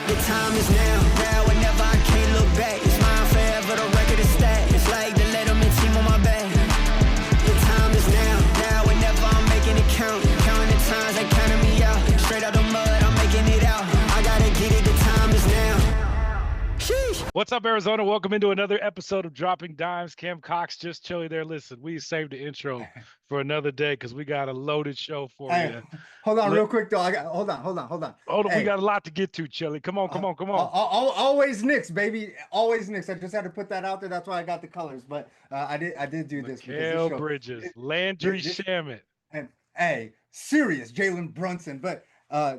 The time is now or never, I can't look back. It's mine forever, the record is stacked. It's like the Letterman team on my back. The time is now or never, I'm making it count. Counting the times they counted me out. Straight out the mud, I'm making it out. I gotta get it, the time is now. Sheesh. What's up, Arizona? Welcome into another episode of Dropping Dimes. Cam Cox, just chilly there. Listen, we saved the intro for another day because we got a loaded show for you. Hold on, real quick though. Hold on. Hold on, Hey, we got a lot to get to, Chili. Come on. always Knicks, baby. Always Knicks. I just had to put that out there. That's why I got the colors. But I did do this. Mikal Bridges, Landry Shamet, and serious Jalen Brunson. But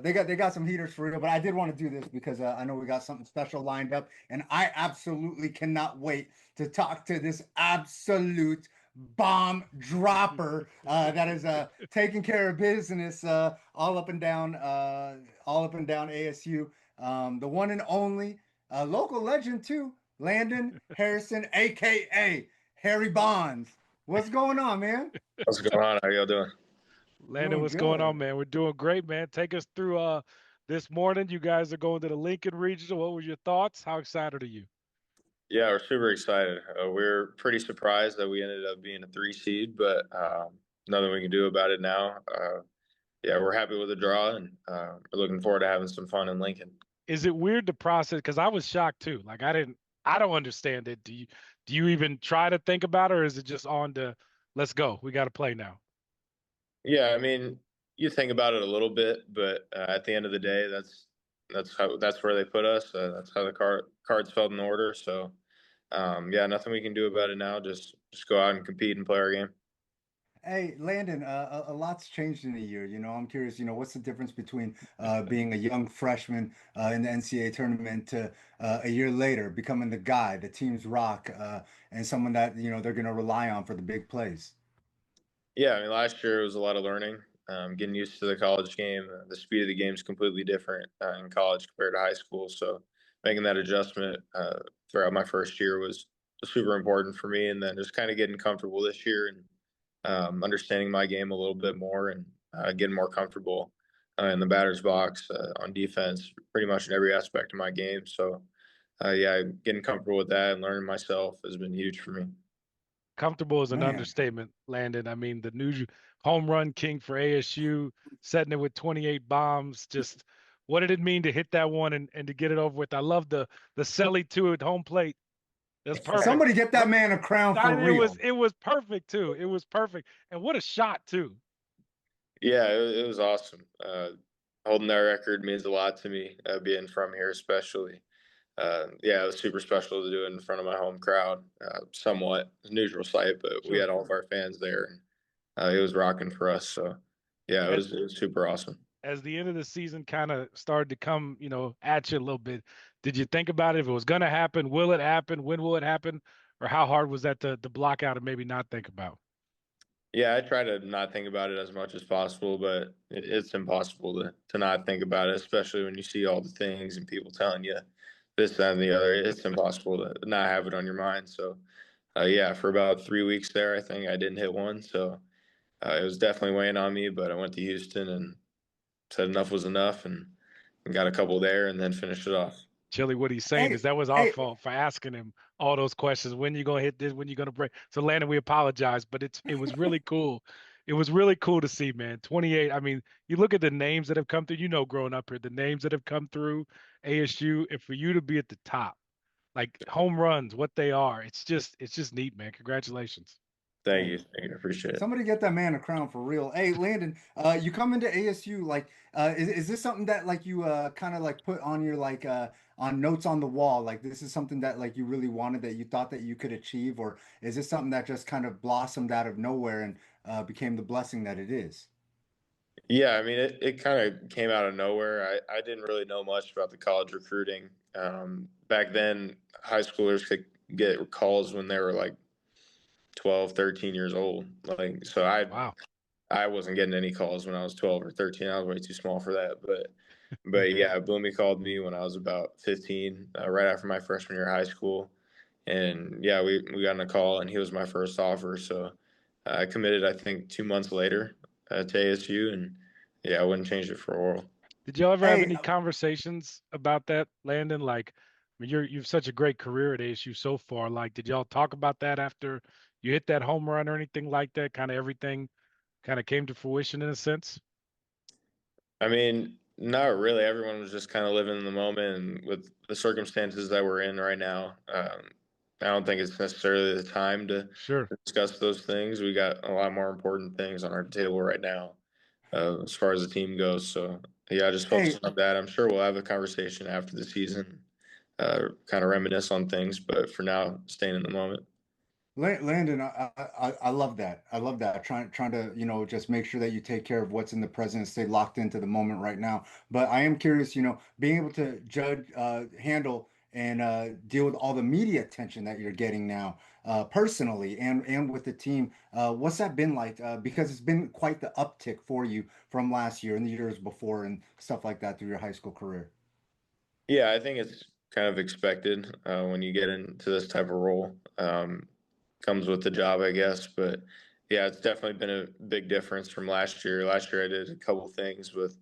they got some heaters for real. But I did want to do this because I know we got something special lined up, and I absolutely cannot wait to talk to this absolute bomb dropper that is taking care of business all up and down ASU. The one and only local legend too, Landon Hairston, aka Harry Bonds. What's going on, man? What's going on? How y'all doing? Landon, what's going on, man? We're doing great, man. Take us through this morning. You guys are going to the Lincoln Regional. What were your thoughts? How excited are you? Yeah, we're super excited. We're pretty surprised that we ended up being a 3 seed, but nothing we can do about it now. Yeah, we're happy with the draw, and we're looking forward to having some fun in Lincoln. Is it weird to process? Because I was shocked too. Like I don't understand it. Do you even try to think about it, or is it just on to let's go? We got to play now. Yeah, I mean, you think about it a little bit, but at the end of the day, that's where they put us. That's how the cards fell in order. So, yeah, nothing we can do about it now. Just go out and compete and play our game. Hey, Landon, a lot's changed in a year. I'm curious, what's the difference between being a young freshman in the NCAA tournament to a year later becoming the guy, the team's rock, and someone that, they're going to rely on for the big plays? Yeah, I mean, last year it was a lot of learning, getting used to the college game. The speed of the game is completely different in college compared to high school. So making that adjustment throughout my first year was super important for me. And then just kind of getting comfortable this year and understanding my game a little bit more and getting more comfortable in the batter's box, on defense, pretty much in every aspect of my game. So, yeah, getting comfortable with that and learning myself has been huge for me. Comfortable is an understatement, Landon. I mean, the new home run king for ASU, setting it with 28 bombs. Just what did it mean to hit that one and to get it over with? I love the Selly too at home plate. That's perfect. Somebody get that man a crown for real. It was perfect too. It was perfect. And what a shot too. Yeah, it was awesome. Holding that record means a lot to me, being from here especially. Yeah, it was super special to do it in front of my home crowd. Somewhat neutral site, but we had all of our fans there, and it was rocking for us. So, yeah, it was super awesome. As the end of the season kind of started to come, at you a little bit, did you think about it? If it was going to happen, will it happen? When will it happen? Or how hard was that to block out and maybe not think about? Yeah, I try to not think about it as much as possible, but it's impossible to not think about it, especially when you see all the things and people telling you this, that, and the other. It's impossible to not have it on your mind. So, yeah, for about 3 weeks there, I think I didn't hit one. So it was definitely weighing on me, but I went to Houston and said enough was enough and got a couple there and then finished it off. Chili, what he's saying is that was our fault for asking him all those questions. When you going to hit this? When you going to break? So, Landon, we apologize, but it was really cool. It was really cool to see, man. 28. I mean, you look at the names that have come through, growing up here, the names that have come through ASU, and for you to be at the top, like home runs, what they are, it's just neat, man. Congratulations. Thank you. I appreciate it. Somebody get that man a crown for real. Hey, Landon, you come into ASU, like, is this something that like you kind of like put on your like on notes on the wall? Like this is something that like you really wanted, that you thought that you could achieve, or is this something that just kind of blossomed out of nowhere and became the blessing that it is? Yeah, I mean, it kind of came out of nowhere. I didn't really know much about the college recruiting. Back then, high schoolers could get calls when they were like 12, 13 years old. Like, so I wasn't getting any calls when I was 12 or 13. I was way too small for that. But yeah, Boomy called me when I was about 15, right after my freshman year of high school. And yeah, we got on a call and he was my first offer. So I committed, I think, 2 months later to ASU, and yeah, I wouldn't change it for a world. Did y'all ever have Hey, any conversations about that, Landon? Like, I mean, you've such a great career at ASU so far. Like, did y'all talk about that after you hit that home run or anything like that? Kind of everything kind of came to fruition in a sense. I mean, not really. Everyone was just kind of living in the moment, and with the circumstances that we're in right now, I don't think it's necessarily the time to Sure. discuss those things. We got a lot more important things on our table right now, as far as the team goes. So yeah, just hey, focusing on that. I'm sure we'll have a conversation after the season, kind of reminisce on things, but for now, staying in the moment. Landon, I love that. I love that. Trying to, just make sure that you take care of what's in the present and stay locked into the moment right now. But I am curious, being able to judge, handle, and deal with all the media attention that you're getting now, personally and with the team. What's that been like? Because it's been quite the uptick for you from last year and the years before and stuff like that through your high school career. Yeah, I think it's kind of expected when you get into this type of role. Comes with the job, I guess. But yeah, it's definitely been a big difference from last year. Last year, I did a couple things with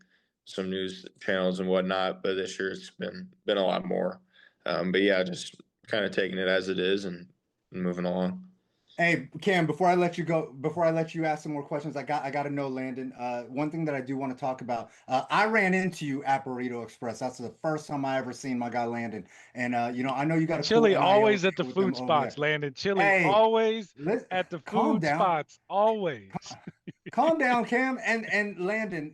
some news channels and whatnot, but this year it's been a lot more. But yeah, just kind of taking it as it is and moving along. Hey, Cam, before I let you go, before I let you ask some more questions, I got to know, Landon. One thing that I do want to talk about. I ran into you at Burrito Express. That's the first time I ever seen my guy Landon. And I know you got a cool Chili NIL always at the deal with them food over spots, there. Landon. Chili Hey, always let's at the calm food down. spots, always. Calm down, Cam. And Landon,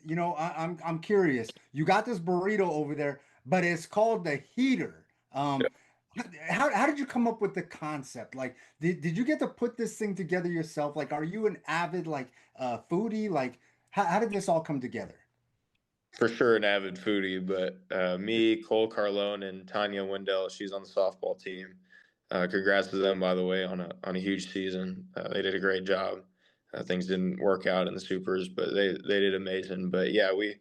I'm curious. You got this burrito over there, but it's called the heater. How did you come up with the concept? Like, did you get to put this thing together yourself? Like, are you an avid like foodie? Like, how did this all come together? For sure, an avid foodie, but me, Cole Carlone, and Tanya Wendell, she's on the softball team. Congrats to them, by the way, on a huge season. They did a great job. Things didn't work out in the supers, but they did amazing. But yeah, we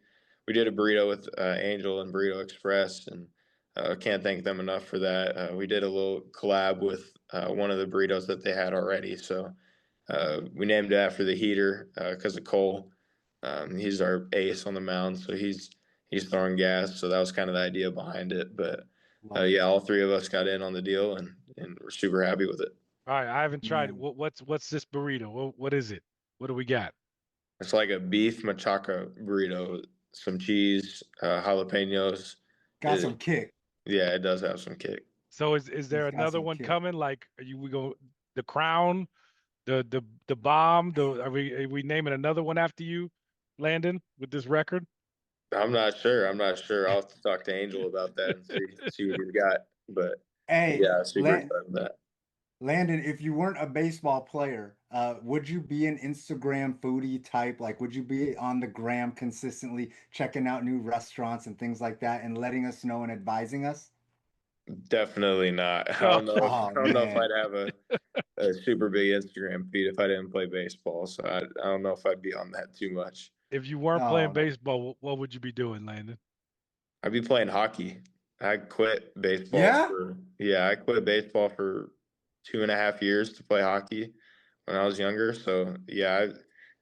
did a burrito with Angel and Burrito Express, and can't thank them enough for that. We did a little collab with one of the burritos that they had already, so we named it after the heater because of Cole. He's our ace on the mound, so he's throwing gas. So that was kind of the idea behind it. But Love it, yeah, all three of us got in on the deal, and we're super happy with it. All right, I haven't tried it. man. What's this burrito? What is it? What do we got? It's like a beef machaca burrito, some cheese, jalapenos. Got some It, kick. yeah, it does have some kick. So is there It's got another some one kick. coming? Like, are you we go the crown, the bomb? Are we naming another one after you, Landon, with this record? I'm not sure. I'm not sure. I'll have to talk to Angel about that and see what he's got. But Hey, yeah, super excited about that. Landon, if you weren't a baseball player, would you be an Instagram foodie type? Like, would you be on the gram consistently checking out new restaurants and things like that and letting us know and advising us? Definitely not. Oh, Oh I don't know if man. I'd have a super big Instagram feed if I didn't play baseball. So I don't know if I'd be on that too much. if you weren't playing Oh, baseball, what would you be doing, Landon? I'd be playing hockey. I quit baseball yeah? for, yeah, I quit baseball for 2.5 years to play hockey when I was younger. So yeah,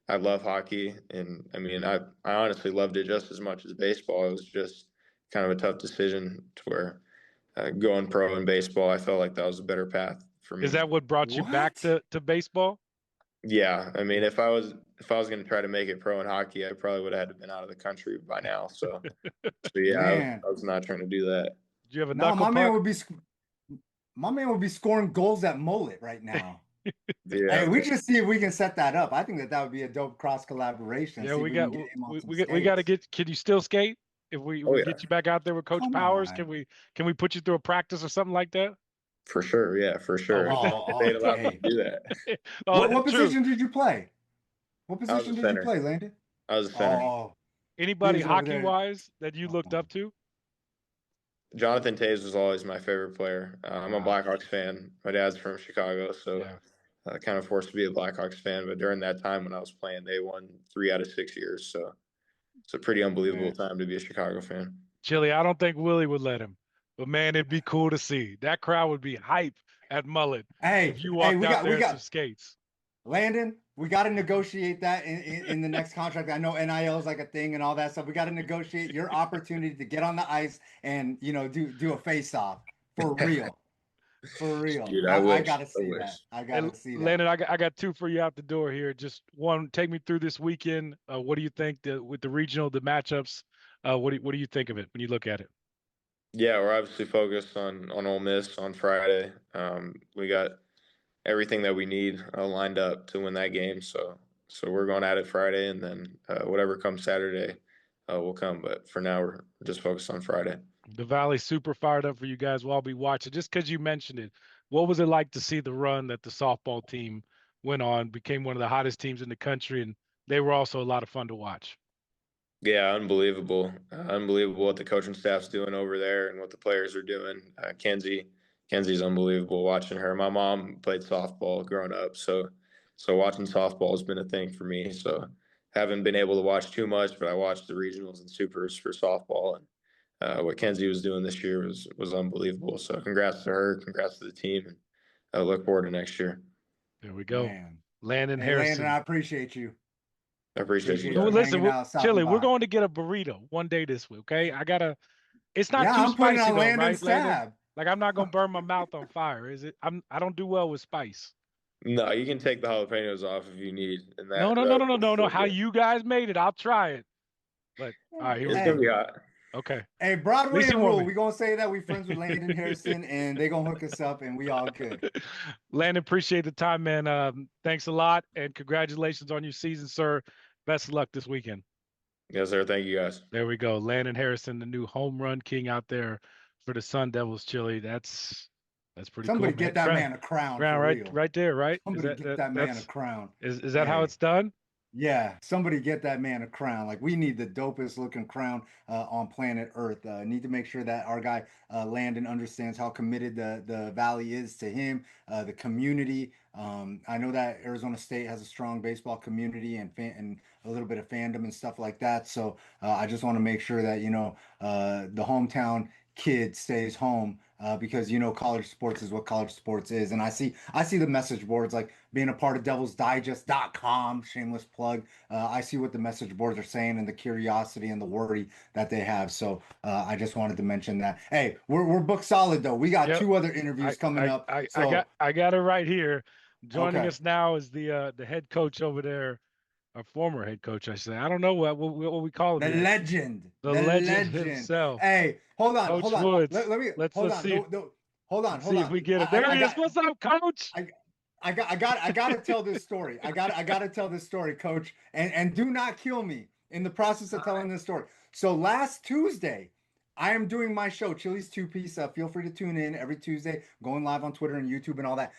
I love hockey. And I mean, I honestly loved it just as much as baseball. It was just kind of a tough decision to where going pro in baseball, I felt like that was a better path for Is me. that what brought you back What? to baseball? Yeah, I mean, if I was going to try to make it pro in hockey, I probably would have had to been out of the country by now. So yeah, Man. I was not trying to do that. Did you have a No, knuckle puck? My man would be scoring goals at mullet right now. Yeah, Hey, we just see if we can set that up. I think that would be a dope cross collaboration. Yeah, See if we we can got get him on some we got to skates. get. Can you still skate? If we oh we yeah, get you back out there with Coach Come Powers, on. can we put you through a practice or something like that? for sure. Yeah, for Oh, sure. we, If they Oh, allowed me to hey. do that, oh, What that's what true. position did you play? What I was position a did you center. play, Landon? I was a center. Oh, he Anybody was over hockey there. wise that you looked Oh, up to? Jonathan Taves was always my favorite player. I'm a Wow. Blackhawks fan. My dad's from Chicago, so Yeah. kind of forced to be a Blackhawks fan. But during that time when I was playing, they won 3 out of 6 years. So it's a pretty unbelievable man. time to be a Chicago fan. Chili, I don't think Willie would let him. But man, it'd be cool to see. That crowd would be hype at Mullet if Hey, you hey, walked out there in some skates. Landon, we got to negotiate that in the next contract. I know NIL is like a thing and all that stuff. We got to negotiate your opportunity to get on the ice and do a face off for real. For real. Dude, I gotta I see wish. that. I Hey, gotta see that. Landon, I got two for you out the door here. Just one, take me through this weekend. What do you think with the regional, the matchups? What do you think of it when you look at it? Yeah, we're obviously focused on Ole Miss on Friday. We got everything that we need lined up to win that game. So we're going at it Friday, and then whatever comes Saturday will come. But for now, we're just focused on Friday. The Valley's super fired up for you guys. We'll all be watching. Just because you mentioned it, what was it like to see the run that the softball team went on, became one of the hottest teams in the country, and they were also a lot of fun to watch. Yeah, unbelievable. Unbelievable what the coaching staff's doing over there and what the players are doing. Kenzie's unbelievable watching her. My mom played softball growing up, so watching softball has been a thing for me. So haven't been able to watch too much, but I watched the regionals and supers for softball, and what Kenzie was doing this year was unbelievable. So congrats to her, congrats to the team, and I look forward to next year. There we go. Man. Landon Hey, Hairston. Landon, I appreciate you. I appreciate you Appreciate Well, guys. listen, hanging out, stopping Chili, we're by. going to get a burrito one day this week, okay? It's not Yeah, too I'm putting spicy on though, Landon's right, Landon? tab. Like I'm not gonna burn my mouth on fire, is it? I don't do well with spice. No, you can take the jalapenos off if you need, and No, no, no, no, no, no, no. How you guys made it, I'll try it. But all right, here we It's go. gonna be hot. Okay. Hey, At Broadway least and you want Rule. me. We gonna say that we friends with Landon Hairston, and they gonna hook us up, and we all good. Landon, appreciate the time, man. Thanks a lot, and congratulations on your season, sir. Best of luck this weekend. Yes, sir. Thank you, guys. There we go. Landon Harrison, the new home run king out there for the Sun Devils Chili. That's pretty Somebody cool, get man. that man a crown Crown for right, real. right there, right? Somebody get that man a crown. Is that how Hey. it's done? Yeah, somebody get that man a crown. Like we need the dopest looking crown on planet Earth. Need to make sure that our guy Landon understands how committed the Valley is to him, the community. I know that Arizona State has a strong baseball community and a little bit of fandom and stuff like that. So I just want to make sure that the hometown kid stays home because college sports is what college sports is. And I see the message boards like being a part of devilsdigest.com, shameless plug. I see what the message boards are saying and the curiosity and the worry that they have. So I just wanted to mention that. Hey, we're booked solid though. We got two other interviews coming up. I got it right here. Joining us now is the head coach over there, a former head coach, I say. I don't know what we call him. The legend. The legend himself. Hey, hold on, Coach hold on. Woods. Let's see. Hold on. See if we get it. There he is. What's up, Coach? I got to tell this story. I got to tell this story, Coach, and do not kill me in the process of telling this story. So last Tuesday, I am doing my show, Chili's Two Piece. Feel free to tune in every Tuesday, going live on Twitter and YouTube and all that.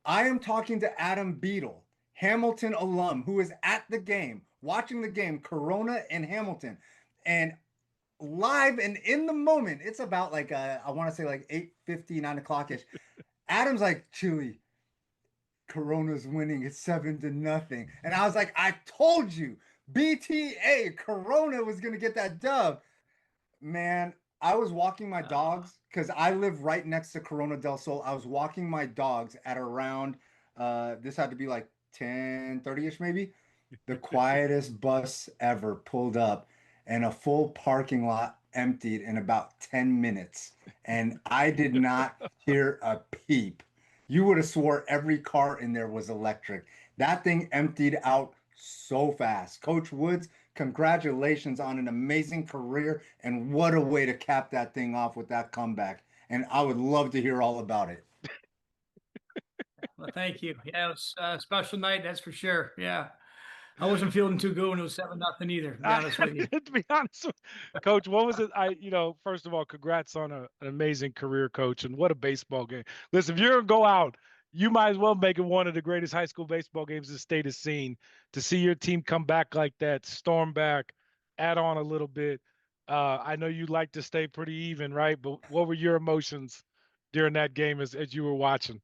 I am talking to Adam Beadle, Hamilton alum, who is at the game, watching the game, Corona and Hamilton, and live and in the moment. It's about like I want to say like 8:50, 9 o'clock ish. Adam's like, Chili, Corona's winning. It's 7-0. And I was like, I told you, BTA, Corona was gonna get that dub. Man, I was walking my dogs because I live right next to Corona del Sol. I was walking my dogs at around this had to be like 10:30ish maybe. The quietest bus ever pulled up and a full parking lot emptied in about 10 minutes. And I did not hear a peep. You would have swore every car in there was electric. That thing emptied out so fast. Coach Woods, congratulations on an amazing career. And what a way to cap that thing off with that comeback. And I would love to hear all about it. Well, thank you. Yeah, it was a special night, that's for sure. Yeah. I wasn't feeling too good when it was 7-0 either, to be honest with you. To be honest, Coach, what was it? First of all, congrats on an amazing career, Coach, and what a baseball game. Listen, if you're gonna go out, you might as well make it one of the greatest high school baseball games the state has seen. To see your team come back like that, storm back, add on a little bit. I know you like to stay pretty even, right? But what were your emotions during that game as you were watching?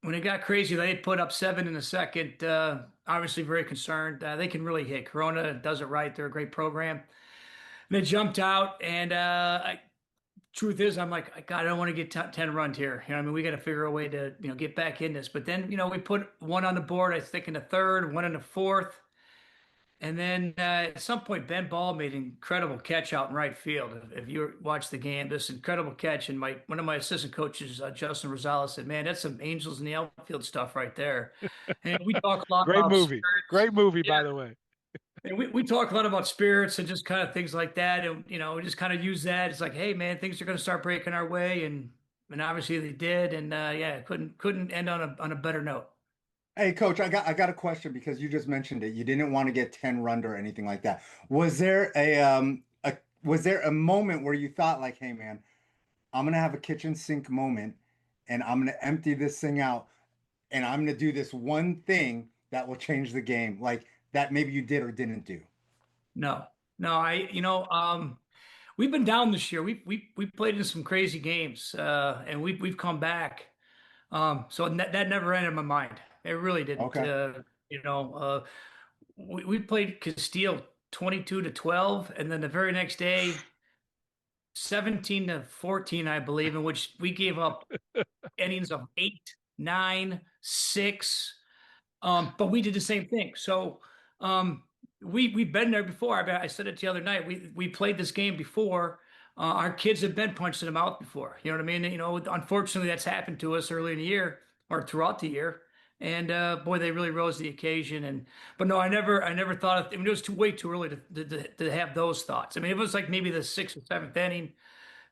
When it got crazy, they put up 7 in the second. Obviously, very concerned. They can really hit. Corona does it right. They're a great program. And they jumped out, and truth is, I'm like, God, I don't want to get 10 runs here. You know, I mean, we got to figure a way to, get back in this. But then, we put one on the board, I think in the third, one in the fourth. And then at some point, Ben Ball made an incredible catch out in right field. If you watched the game, this incredible catch. And one of my assistant coaches, Justin Rosales, said, "Man, that's some angels in the outfield stuff right there." And we talk a lot Great about movie. spirits. Great movie, Yeah. by the way. And we talk a lot about spirits and just kind of things like that. And, we just kind of use that. It's like, hey, man, things are going to start breaking our way. And obviously they did. And yeah, couldn't end on a better note. Hey, Coach, I got a question because you just mentioned it. You didn't want to get 10 run or anything like that. Was there a moment where you thought like, hey, man, I'm gonna have a kitchen sink moment and I'm gonna empty this thing out and I'm gonna do this one thing that will change the game, like that maybe you did or didn't do? No, we've been down this year. We played in some crazy games, and we've come back. So that never entered my mind. It really didn't. Okay. We played Casteel 22-12, and then the very next day, 17-14, I believe, in which we gave up innings of 8, 9, 6. But we did the same thing. So we've been there before. I said it the other night. We played this game before. Our kids have been punched in the mouth before. You know what I mean? Unfortunately, that's happened to us early in the year or throughout the year. And boy, they really rose to the occasion. But no, I never thought of. I mean, it was way too early to have those thoughts. I mean, it was like maybe the 6th or 7th inning.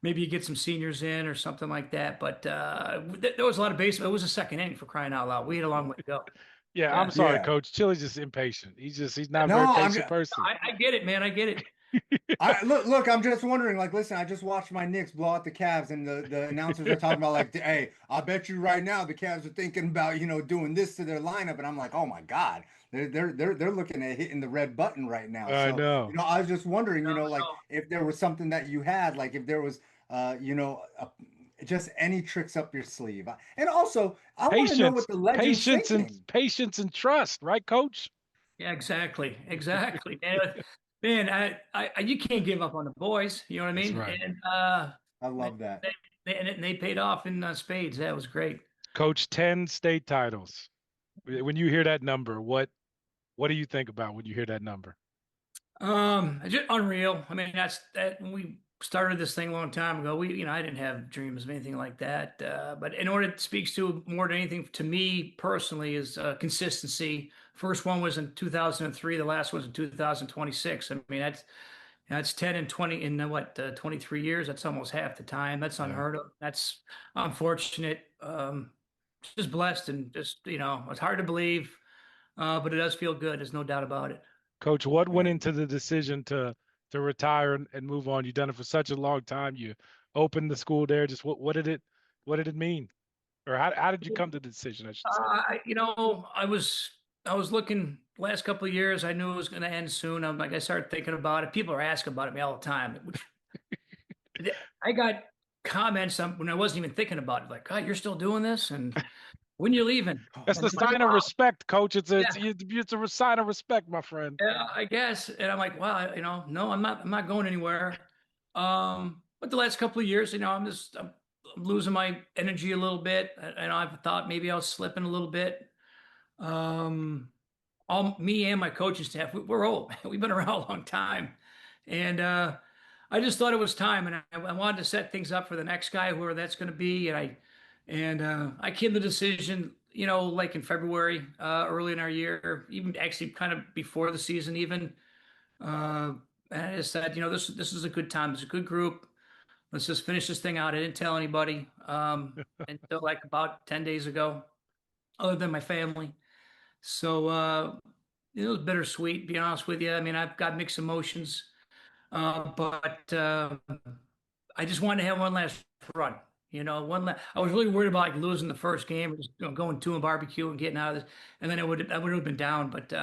Maybe you get some seniors in or something like that. But there was a lot of baseball. It was a second inning, for crying out loud. We had a long way to go. Yeah, I'm sorry, Yeah. Coach. Chili's just impatient. He's not a No, very patient person. I get it, man. I get it. Look, I'm just wondering, like, listen, I just watched my Knicks blow out the Cavs, and the announcers are talking about like, hey, I bet you right now the Cavs are thinking about, doing this to their lineup, and I'm like, oh my God, they're looking at hitting the red button right now. I So, know. I was just wondering, like if there was something that you had, like if there was, just any tricks up your sleeve. And also, I want to know what the legend's thinking. Patience and trust, right, Coach? Yeah, exactly. Man, you can't give up on the boys. You know what I mean? That's right. And I love that. they paid off in spades. That was great. Coach, 10 state titles. When you hear that number, what do you think about when you hear that number? Just unreal. I mean, that's that when we started this thing a long time ago. I didn't have dreams of anything like that. But in order, it speaks to more than anything to me personally is consistency. First one was in 2003. The last was in 2026. I mean, that's 10 and 20 in 23 years. That's almost half the time. That's unheard of. That's unfortunate. Just blessed and just, it's hard to believe, but it does feel good. There's no doubt about it. Coach, what went into the decision to retire and move on? You've done it for such a long time. You opened the school there. Just what did it mean? Or how did you come to the decision, I should say? I was looking last couple of years. I knew it was going to end soon. I started thinking about it. People are asking about me all the time. I got comments when I wasn't even thinking about it. Like, God, you're still doing this? And when you're leaving? That's the sign of respect, Coach. It's a sign of respect, my friend. Yeah, I guess. And I'm like, wow, no, I'm not going anywhere. But the last couple of years, I'm losing my energy a little bit. And I've thought maybe I was slipping a little bit. Me and my coaching staff, we're old. We've been around a long time. And I just thought it was time. And I wanted to set things up for the next guy, whoever that's going to be. And I came to the decision, like in February, early in our year, even actually kind of before the season even. And I just said, this is a good time. It's a good group. Let's just finish this thing out. I didn't tell anybody until like about 10 days ago, other than my family. So it was bittersweet, to be honest with you. I mean, I've got mixed emotions, but I just wanted to have one last run. I was really worried about like losing the first game, or just going to a barbecue and getting out of this, and then I would have been down. But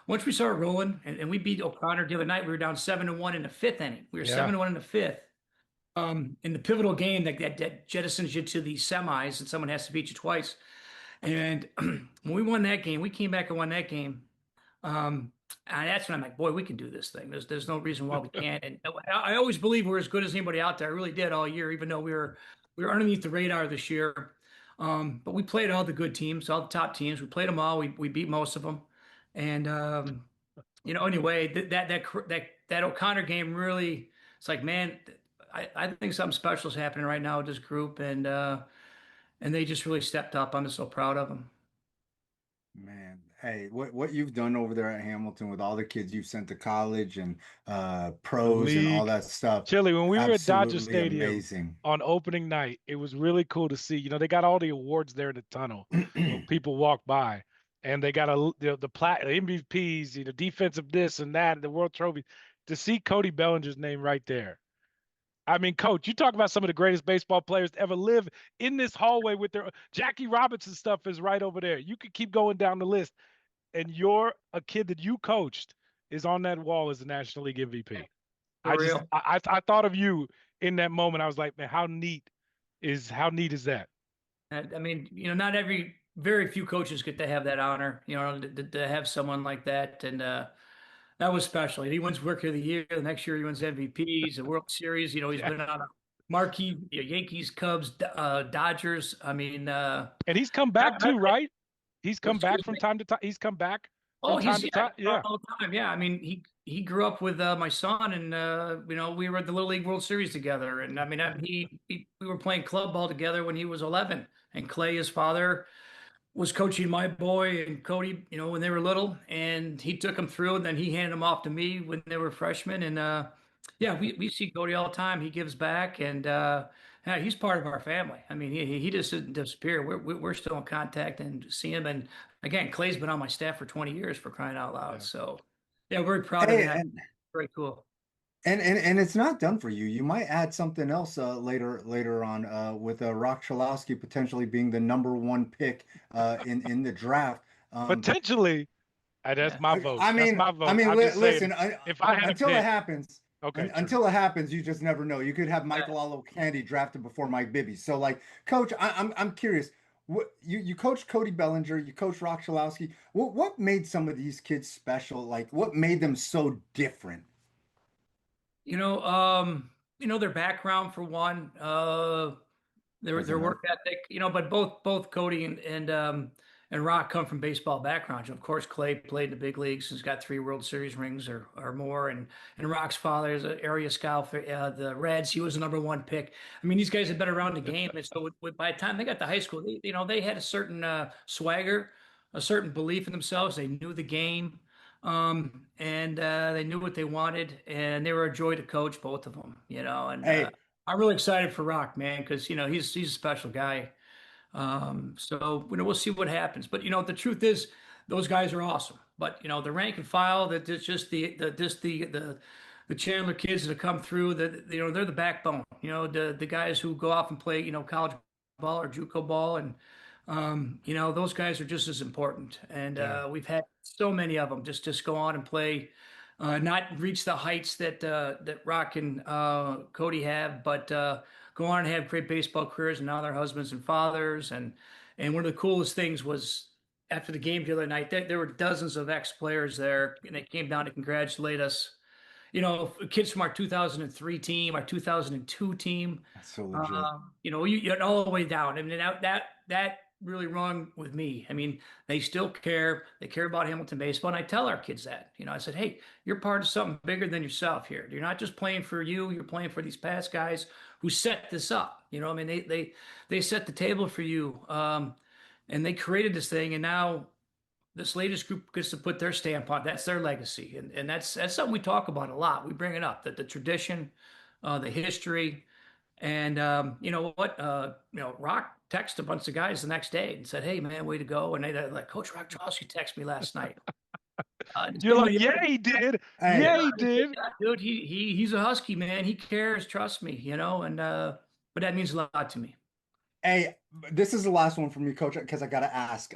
once we started rolling, and we beat O'Connor the other night, we were down 7-1 in the 5th inning. We were 7-1 in the 5th. In the pivotal game that jettisons you to the semis, and someone has to beat you twice. And when we won that game, we came back and won that game. And that's when I'm like, boy, we can do this thing. There's no reason why we can't. And I always believe we're as good as anybody out there. I really did all year, even though we were underneath the radar this year. But we played all the good teams, all the top teams. We played them all. We beat most of them. And anyway, that O'Connor game really, it's like, man, I think something special is happening right now with this group, and they just really stepped up. I'm just so proud of them. Man, hey, what you've done over there at Hamilton with all the kids you've sent to college and The pros and all league. that stuff, Chili, when we were at Dodger absolutely Stadium amazing. on opening night, it was really cool to see. They got all the awards there in the tunnel when people walk by, and they got the MVPs, defensive this and that, and the World Trophy. To see Cody Bellinger's name right there. I mean, Coach, you talk about some of the greatest baseball players to ever live in this hallway with their Jackie Robinson stuff is right over there. You could keep going down the list, and a kid that you coached is on that wall as the National League MVP. For real. I thought of you in that moment. I was like, man, how neat is that? I mean, very few coaches get to have that honor, to have someone like that. And that was special. He wins Rookie of the Year. The next year he wins MVPs, the World Series. He's been on a marquee, Yankees, Cubs, Dodgers. I mean, and he's come back too, right? He's come back from me? time to time. He's come back Oh, from time to time. Yeah. all the time. Yeah, I mean, he grew up with my son, and we were at the Little League World Series together. And I mean, we were playing club ball together when he was 11. And Clay, his father, was coaching my boy and Cody, when they were little, and he took them through, and then he handed them off to me when they were freshmen. And yeah, we see Cody all the time. He gives back, and yeah, he's part of our family. I mean, he just didn't disappear. We're still in contact and see him. And again, Clay's been on my staff for 20 years, for crying out loud. Yeah. So yeah, very proud of Hey, that. Very cool. and it's not done for you. You might add something else later on with Rock Chalowski potentially being the #1 pick in the draft. Potentially. That's Yeah. my vote. I mean, That's my vote. I mean, I'm just saying, listen. if I had Until a it pick, happens, okay, true. until it happens, you just never know. You could have Michael Olowokandi drafted before Mike Bibby. So, like, Coach, I'm curious. What you coached Cody Bellinger, you coached Rock Chalowski. What made some of these kids special? Like, what made them so different? Their background for one, their Doesn't hurt. work ethic, but both Cody and Rock come from baseball backgrounds. Of course, Clay played in the big leagues. He's got 3 World Series rings or more. And Rock's father is an area scout for the Reds. He was the #1 pick. I mean, these guys have been around the game, and so by the time they got to high school, they had a certain swagger, a certain belief in themselves. They knew the game, and they knew what they wanted, and they were a joy to coach, both of them. And Hey, I'm really excited for Rock, man, because he's a special guy. So we'll see what happens. But the truth is, those guys are awesome. But the rank and file, that it's just the Chandler kids that have come through, that they're the backbone. The guys who go off and play college ball or JUCO ball, and those guys are just as important. And Yeah. we've had so many of them just go on and play. Not reach the heights that Rock and Cody have, but go on and have great baseball careers, and now they're husbands and fathers. And one of the coolest things was after the game the other night, there were dozens of ex-players there, and they came down to congratulate us. Kids from our 2003 team, our 2002 team. that's so legit. You all the way down. I mean, that really rung with me. I mean, they still care. They care about Hamilton baseball, and I tell our kids that. I said, hey, you're part of something bigger than yourself here. You're not just playing for you. You're playing for these past guys who set this up. I mean, they set the table for you, and they created this thing, and now this latest group gets to put their stamp on it. That's their legacy, and that's something we talk about a lot. We bring it up, that the tradition, the history. And you know what? Rock texted a bunch of guys the next day and said, "Hey, man, way to go!" And they're like, "Coach Rock Chowski texted me last night." You're like, yeah, he did. Hey. Yeah, he did. Yeah, dude, he's a Husky, man. He cares. Trust me, and but that means a lot to me. Hey, this is the last one for me, Coach, because I got to ask.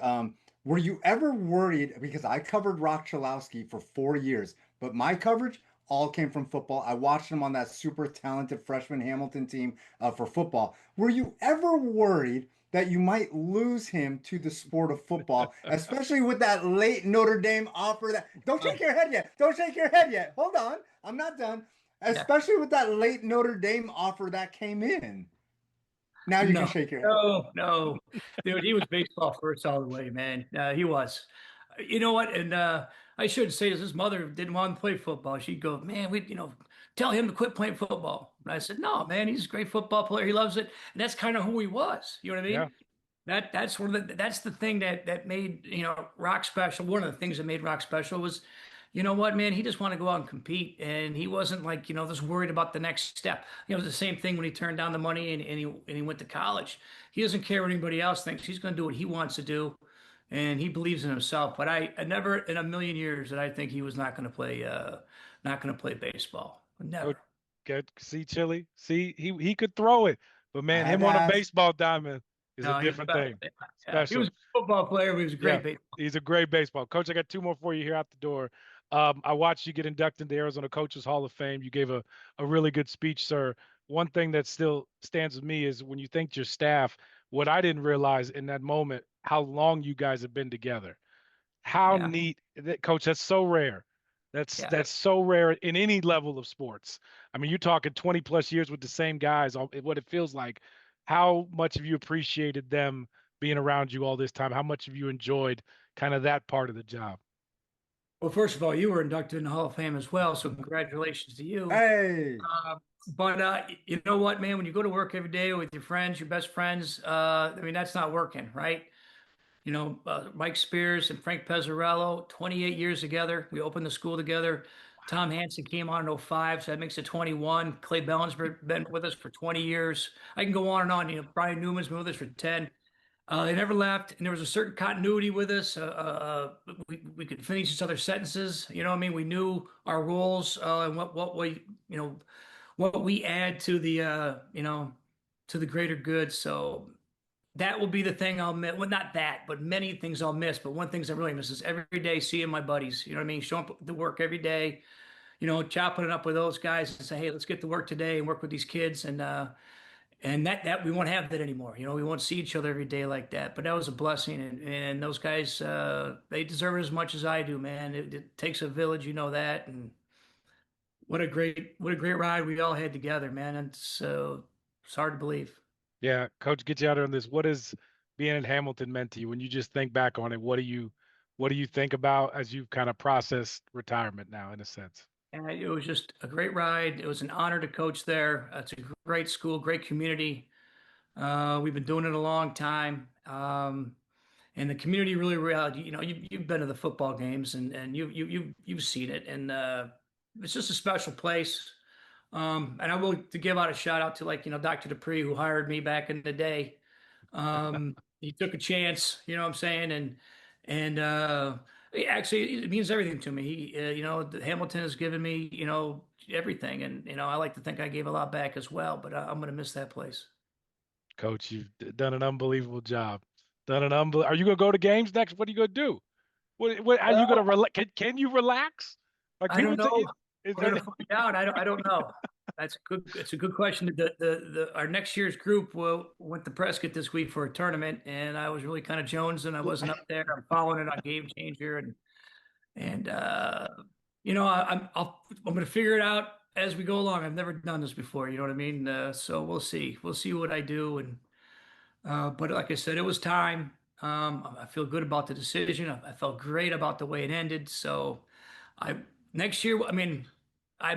Were you ever worried? Because I covered Rock Chalowski for 4 years, but my coverage all came from football. I watched him on that super talented freshman Hamilton team for football. Were you ever worried that you might lose him to the sport of football, especially with that late Notre Dame offer. That don't shake your head yet. Don't shake your head yet. Hold on, I'm not done. Especially with that late Notre Dame offer that came in. Now you can shake your head. No, dude, he was baseball first all the way, man. He was. You know what? And I should say this: his mother didn't want him to play football. She'd go, "Man, tell him to quit playing football." And I said, "No, man, he's a great football player. He loves it, and that's kind of who he was." You know what I mean? Yeah. That's the thing that made Rock special. One of the things that made Rock special was, you know what, man, he just wanted to go out and compete, and he wasn't like just worried about the next step. It was the same thing when he turned down the money and he went to college. He doesn't care what anybody else thinks. He's going to do what he wants to do, and he believes in himself. But I never in a million years that I think he was not going to play baseball. Never. See, Chili. See, he could throw it, but man, him on a baseball diamond is a different thing. Yeah, he was a football player, but he was a great baseball. He's a great baseball coach. I got two more for you here out the door. I watched you get inducted into the Arizona Coaches Hall of Fame. You gave a really good speech, sir. One thing that still stands with me is when you thanked your staff, what I didn't realize in that moment, how long you guys have been together. How neat that, Coach. That's so rare. That's so rare in any level of sports. I mean, you're talking 20 plus years with the same guys. What it feels like. How much have you appreciated them being around you all this time? How much have you enjoyed kind of that part of the job? Well, first of all, you were inducted in the Hall of Fame as well, so congratulations to you. Hey. But you know what, man? When you go to work every day with your friends, your best friends, I mean, that's not working, right? Mike Spears and Frank Pezzarello, 28 years together. We opened the school together. Tom Hansen came on in 2005, so that makes it 21. Clay Bellinsberg been with us for 20 years. I can go on and on. Brian Newman's been with us for 10. They never left, and there was a certain continuity with us. We could finish each other's sentences. You know what I mean? We knew our roles and what we add to the to the greater good. So that will be the thing I'll miss. Well, not that, but many things I'll miss. But one thing I really miss is every day seeing my buddies. You know what I mean? Showing up to work every day. Chopping it up with those guys and say, hey, let's get to work today and work with these kids. And that we won't have that anymore. We won't see each other every day like that. But that was a blessing. And those guys, they deserve it as much as I do, man. It takes a village, that. And what a great ride we all had together, man. And so it's hard to believe. Yeah, Coach, get you out there on this. What has being in Hamilton meant to you? When you just think back on it, what do you think about as you've kind of processed retirement now, in a sense? And it was just a great ride. It was an honor to coach there. It's a great school, great community. We've been doing it a long time. And the community really, you've been to the football games and you've seen it. And it's just a special place. And I will to give out a shout out to Dr. Dupree, who hired me back in the day. He took a chance, you know what I'm saying? And actually, it means everything to me. He, Hamilton has given me, everything, and I like to think I gave a lot back as well. But I'm going to miss that place. Coach, you've done an unbelievable job. Are you going to go to games next? What are you going to do? What are you going to relax? Can you relax? Like, I don't know. We're going to find out. I don't know. It's a good question. Our next year's group went to Prescott this week for a tournament, and I was really kind of jonesing. I wasn't up there. I'm following it on Game Changer, and I'm going to figure it out as we go along. I've never done this before. You know what I mean? So we'll see. We'll see what I do. And but like I said, it was time. I feel good about the decision. I felt great about the way it ended. So next year. I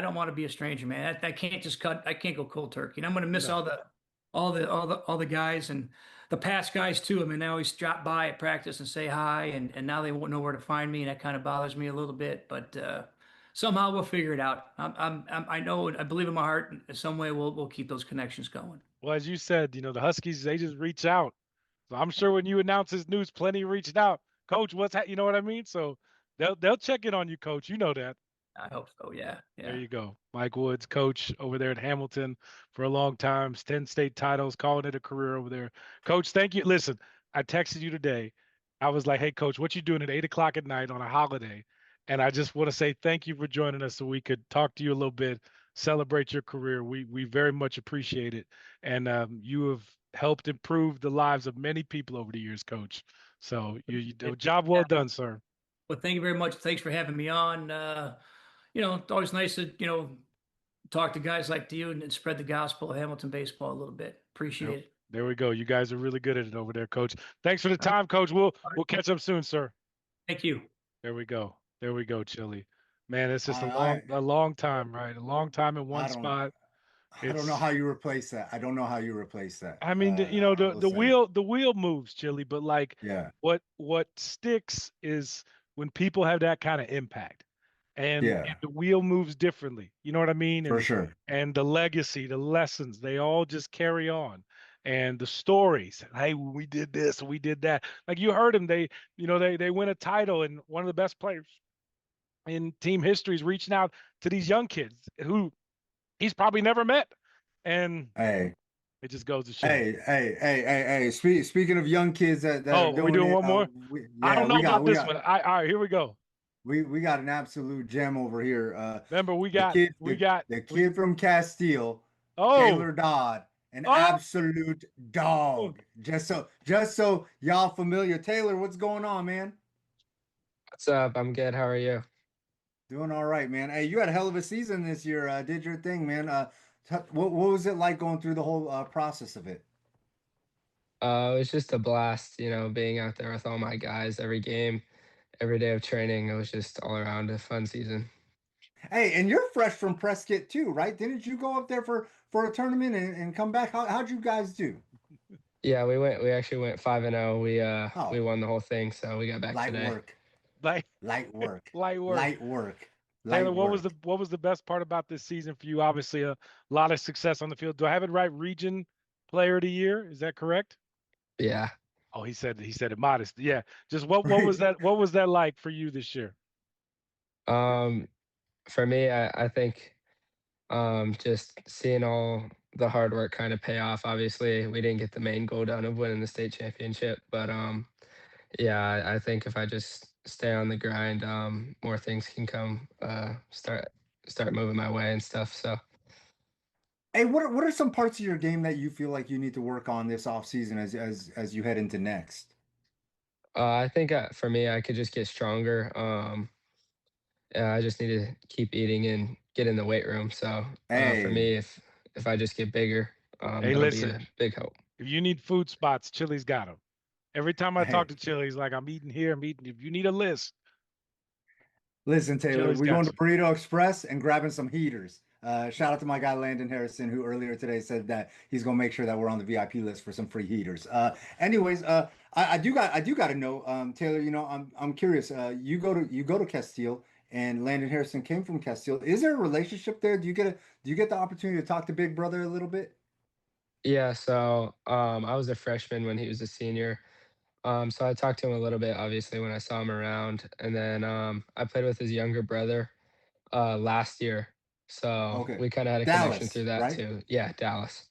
don't want to be a stranger, man. I can't just I can't go cold turkey. And I'm going to miss all the guys and the past guys too. They always drop by at practice and say hi, and now they won't know where to find me, and that kind of bothers me a little bit. But somehow we'll figure it out. I know, I believe in my heart, in some way we'll keep those connections going. Well, as you said, the Huskies, they just reach out. So I'm sure when you announce this news, plenty reached out. Coach, you know what I mean? So they'll check in on you, Coach. You know that. I hope so. Yeah. There you go. Mike Woods, coach over there at Hamilton for a long time, 10 state titles, calling it a career over there. Coach, thank you. Listen, I texted you today. I was like, hey, Coach, what you doing at 8 o'clock at night on a holiday? And I just want to say thank you for joining us so we could talk to you a little bit, celebrate your career. We very much appreciate it, and you have helped improve the lives of many people over the years, Coach. So you job well done, sir. Well, thank you very much. Thanks for having me on. It's always nice to, talk to guys like you and spread the gospel of Hamilton baseball a little bit. Appreciate it. There we go. You guys are really good at it over there, Coach. Thanks for the time, Coach. We'll catch up soon, sir. Thank you. There we go. There we go, Chili. Man, it's just a long time, right? A long time in one spot. I don't know how you replace that. I don't know how you replace that. I mean, the wheel moves, Chili, but like, yeah, what sticks is when people have that kind of impact, and the wheel moves differently. You know what I mean? For sure. And the legacy, the lessons, they all just carry on. And the stories, hey, we did this, we did that. Like you heard them, they win a title, and one of the best players in team history is reaching out to these young kids who he's probably never met. And hey, it just goes to show. Hey. Speaking of young kids that we're doing one more. I don't know about this one. All right, here we go. We got an absolute gem over here. Remember, we got the kid from Casteel, Taylor Dodd. An absolute dog. Just so y'all familiar. Taylor, what's going on, man? What's up? I'm good. How are you? Doing all right, man. Hey, you had a hell of a season this year. Did your thing, man. What was it like going through the whole process of it? It was just a blast, being out there with all my guys, every game, every day of training. It was just all around a fun season. Hey, and you're fresh from Prescott too, right? Didn't you go up there for a tournament and come back? How'd you guys do? Yeah, we actually went 5-0. We won the whole thing, so we got back today. Light work. Taylor, what was the best part about this season for you? Obviously, a lot of success on the field. Do I have it right? Region Player of the Year, is that correct? Yeah. Oh, he said it modest. Yeah. Just what was that? What was that like for you this year? For me, I think just seeing all the hard work kind of pay off. Obviously, we didn't get the main goal done of winning the state championship, but yeah, I think if I just stay on the grind, more things can come, start moving my way and stuff. So, hey, what are some parts of your game that you feel like you need to work on this off season as you head into next? I think for me, I could just get stronger. Yeah, I just need to keep eating and get in the weight room. So for me, if I just get bigger, that'll be a big hope. If you need food spots, Chili's got them. Every time I talk to Chili, he's like, I'm eating here, I'm eating. If you need a list. Listen, Taylor, we're going to Burrito Express and grabbing some heaters. Shout out to my guy, Landon Hairston, who earlier today said that he's going to make sure that we're on the VIP list for some free heaters. Anyways, I do got to know, Taylor, I'm curious. You go to Casteel, and Landon Hairston came from Casteel. Is there a relationship there? Do you get the opportunity to talk to Big Brother a little bit? Yeah, so I was a freshman when he was a senior. So I talked to him a little bit, obviously, when I saw him around. And then I played with his younger brother last year. So we kind of had a connection through that, right? Too. Yeah, Dallas.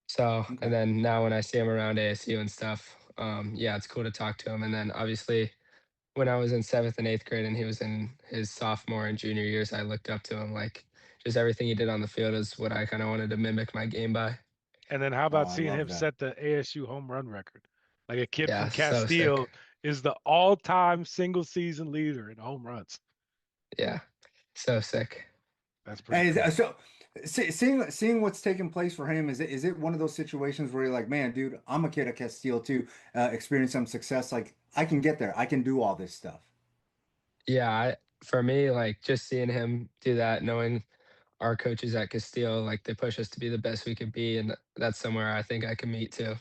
So, and then now when I see him around ASU and stuff, yeah, it's cool to talk to him. And then obviously when I was in 7th and 8th grade and he was in his sophomore and junior years, I looked up to him. Like, just everything he did on the field is what I kind of wanted to mimic my game by. And then how about seeing him set the ASU home run record? Like a kid from Casteel is the all-time single-season leader in home runs. Yeah, so sick. That's pretty cool. So seeing what's taking place for him, is it one of those situations where you're like, man, dude, I'm a kid at Casteel too, experience some success. Like, I can get there. I can do all this stuff. Yeah, for me, like, just seeing him do that, knowing our coaches at Casteel, like, they push us to be the best we could be, and that's somewhere I think I can meet too.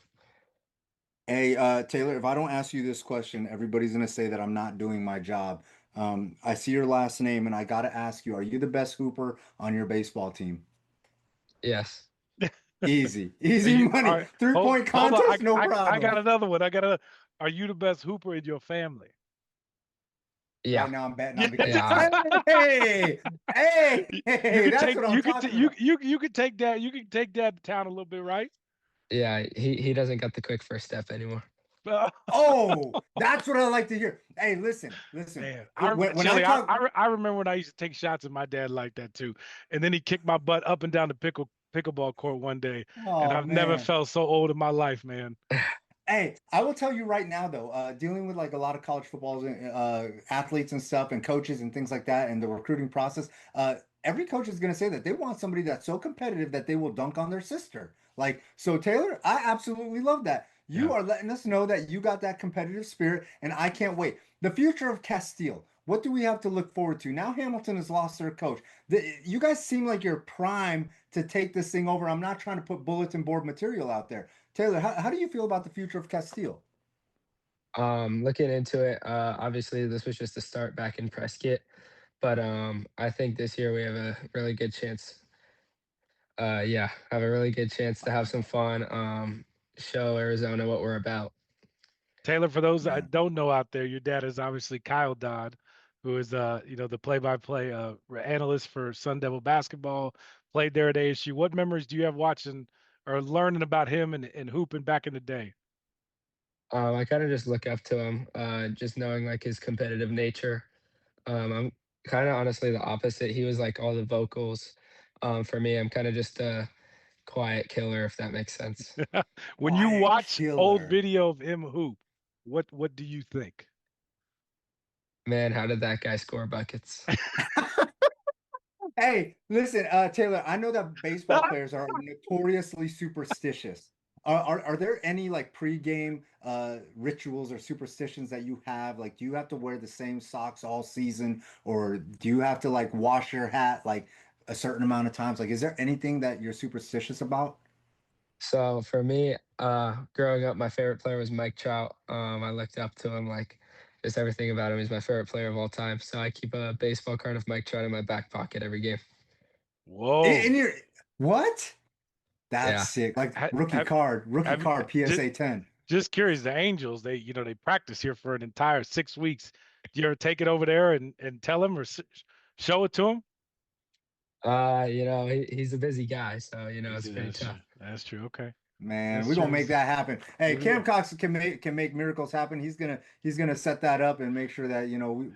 Hey, Taylor, if I don't ask you this question, everybody's going to say that I'm not doing my job. I see your last name, and I got to ask you, are you the best hooper on your baseball team? Yes. Easy money. Right. 3-point contest, no problem. I got another one. Are you the best hooper in your family? Yeah. Right now I'm betting on hey, that's what I'm talking about. You could take that. You can take that to town a little bit, right? Yeah, he doesn't got the quick first step anymore. Oh, that's what I like to hear. Hey, listen. Man, When I Chili, talk, I remember when I used to take shots at my dad like that too, and then he kicked my butt up and down the pickleball court one day, and oh I've never man. felt so old in my life, man. Hey, I will tell you right now though, dealing with like a lot of college footballs, athletes and stuff, and coaches and things like that, and the recruiting process, every coach is going to say that they want somebody that's so competitive that they will dunk on their sister. Like, so Taylor, I absolutely love that. You Yeah. are letting us know that you got that competitive spirit, and I can't wait. The future of Casteel. What do we have to look forward to? Now Hamilton has lost their coach. You guys seem like you're prime to take this thing over. I'm not trying to put bulletin board material out there. Taylor, how do you feel about the future of Casteel? Looking into it, obviously this was just a start back in Prescott, but I think this year we have a really good chance. Yeah, have a really good chance to have some fun. Show Arizona what we're about. Taylor, for those that Man. don't know out there, your dad is obviously Kyle Dodd, who is the play-by-play analyst for Sun Devil basketball. Played there at ASU. What memories do you have watching or learning about him and hooping back in the day? I kind of just look up to him, just knowing like his competitive nature. I'm kind of honestly the opposite. He was like all the vocals. For me, I'm kind of just a quiet killer, if that makes sense. When you Quiet watch old killer. video of him hoop, what do you think? Man, how did that guy score buckets? Hey, listen, Taylor, I know that baseball players are notoriously superstitious. Are there any like pregame rituals or superstitions that you have? Like, do you have to wear the same socks all season, or do you have to like wash your hat like a certain amount of times? Like, is there anything that you're superstitious about? So for me, growing up, my favorite player was Mike Trout. I looked up to him, like just everything about him. He's my favorite player of all time. So I keep a baseball card of Mike Trout in my back pocket every game. Whoa. In your what? That's Yeah. sick. Like Ha- rookie have you, card, PSA 10. just curious, the Angels, they practice here for an entire 6 weeks. Do you ever take it over there and tell him or show it to him? He's a busy guy, so it's pretty That's true. tough. That's true. Okay. Man, That's we're gonna true. make that happen. Hey, Here we Cam go. Cox can make miracles happen. He's gonna set that up and make sure that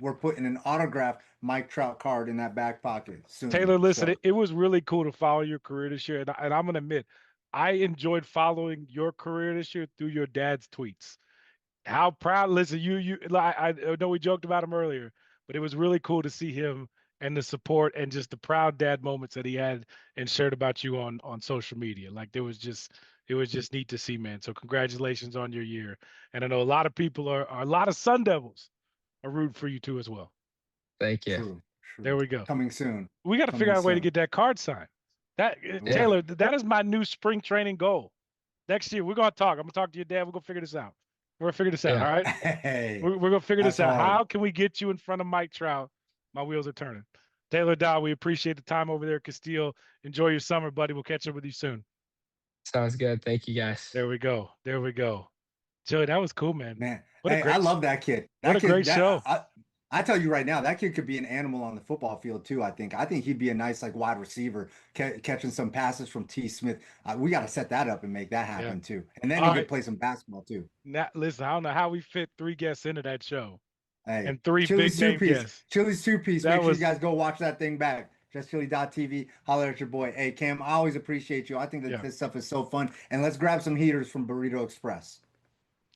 we're putting an autographed Mike Trout card in that back pocket soon. Taylor, listen, So it was really cool to follow your career this year. And I'm going to admit, I enjoyed following your career this year through your dad's tweets. How proud, listen, I know we joked about him earlier, but it was really cool to see him and the support and just the proud dad moments that he had and shared about you on social media. Like it was just neat to see, man. So congratulations on your year. And I know a lot of people are a lot of Sun Devils are rooting for you too as well. Thank you. true, There true. we go. Coming soon. We got to figure Coming out a way to soon. get that card signed. That Yeah. Taylor, that is my new spring training goal. Next year, we're gonna talk. I'm gonna talk to your dad. We're gonna figure this out. We're gonna figure this out. Yeah. All right. Hey, We're gonna figure that's this out. hard. How can we get you in front of Mike Trout? My wheels are turning. Taylor Dodd, we appreciate the time over there, Casteel. Enjoy your summer, buddy. We'll catch up with you soon. Sounds good. Thank you, guys. There we go. There we go. Joey, that was cool, man. Man, What a hey, I great, love that kid. what That a kid, great show. I tell you right now, that kid could be an animal on the football field too. I think he'd be a nice like wide receiver, catching some passes from T. Smith. We got to set that up and make that happen too. And then All he right. could play some basketball too. Now, listen, I don't know how we fit 3 guests into that show Hey, and 3 Chili's big name two-piece. guests. Chili's two-piece. That Make sure was you guys go watch that thing back. JustChili.tv. Holler at your boy. Hey, Cam, I always appreciate you. I think that Yeah. this stuff is so fun. And let's grab some heaters from Burrito Express.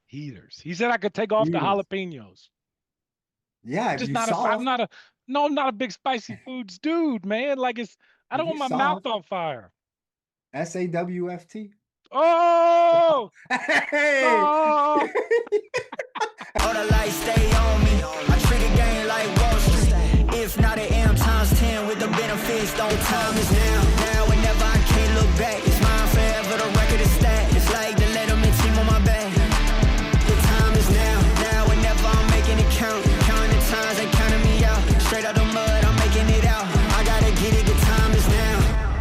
heaters. He said I could take off the Heaters. jalapenos. Yeah, if Just you not a, soft, I'm not a, no, I'm not a big spicy foods dude, man. Like I if don't you want my mouth soft, on fire. SAWFT. Oh, Hey. oh. All the lights stay on